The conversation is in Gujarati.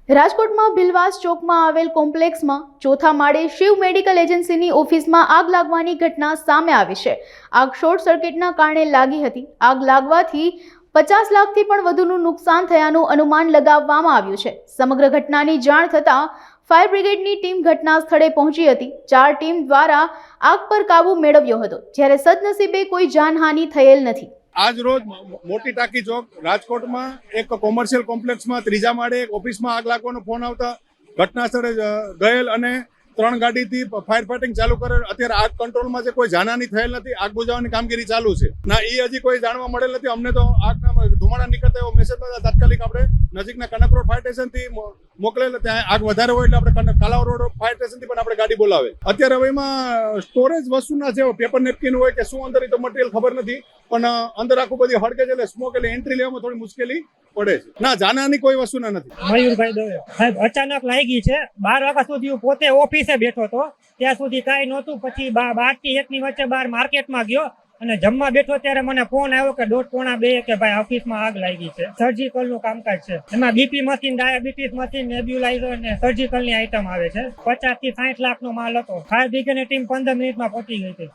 રાજકોટમાં ભિલવાસ ચોકમાં આવેલ કોમ્પ્લેક્સમાં ચોથા માળે શિવ મેડિકલ એજન્સીની ઓફિસમાં આગ લાગવાની ઘટના સામે આવી છે। આગ શોર્ટ સર્કિટના કારણે લાગી હતી। આગ લાગવાથી 50 લાખથી પણ વધુનું નુકસાન થયાનું અનુમાન લગાવવામાં આવ્યું છે। સમગ્ર ઘટનાની જાણ થતાં ફાયર બ્રિગેડની ટીમ ઘટના સ્થળે પહોંચી હતી। 4 ટીમ દ્વારા આગ પર કાબુ મેળવ્યો હતો, જ્યારે સદનસીબે કોઈ જાનહાનિ થયેલ નથી। આજ રોજ મોટી ટાંકી ચોક રાજકોટમાં એક કોમર્શિયલ કોમ્પ્લેક્સમાં ત્રીજા માળે એક ઓફિસમાં આગ લાગવાનો ફોન આવતા ઘટના સ્થળે ગયેલ અને 3 ગાડીથી ફાયર ફાઇટિંગ ચાલુ કરેલ। અત્યારે આગ કંટ્રોલમાં છે, કોઈ જાનહાનિ થયેલ નથી। આગ બુઝાવવાની કામગીરી ચાલુ છે ના એ હજી કોઈ જાણવા મળેલ નથી। અમને તો આગના ધુમાડા નીકળતા એવો મેસેજ મળ્યો, તાત્કાલિક આપણે નજીકના કનક રોડ ફાયર સ્ટેશનથી મોકલેલ। ત્યાં આગ વધારે હોય એટલે આપણે કાલાવ રોડ ફાયર સ્ટેશનથી પણ આપણે ગાડી બોલાવે। અત્યારે હવે એમાં સ્ટોરેજ વસ્તુના છે, પેપર નેપકિન હોય કે શું અંદર તો મટીરિયલ ખબર નથી, પણ અંદર આખું બધી હળગે છે એટલે સ્મોક એટલે એન્ટ્રી લેવામાં થોડી મુશ્કેલી પડે છે। ના જાનહાની કોઈ વસ્તુના નથી। મયુરભાઈ દવે સાહેબ અચાનક લાગી છે। 12 વાગ્યા સુધી હું પોતે ઓફિસે બેઠો હતો, ત્યાં સુધી કાંઈ નહોતું। પછી 12 થી 1 ની વચ્ચે બહાર માર્કેટમાં ગયો અને જમવા બેઠો ત્યારે મને ફોન આવ્યો કે 1:30-2 કે ભાઈ ઓફિસમાં આગ લાગી છે। સર્જિકલનું કામકાજ છે, એમાં BP machine, diabetes machine, nebulizer અને સર્જિકલની આઈટમ આવે છે। 50 થી 60 લાખનો માલ હતો। ફાયર બ્રિગેડની ટીમ 15 મિનિટમાં પહોંચી ગઈ હતી।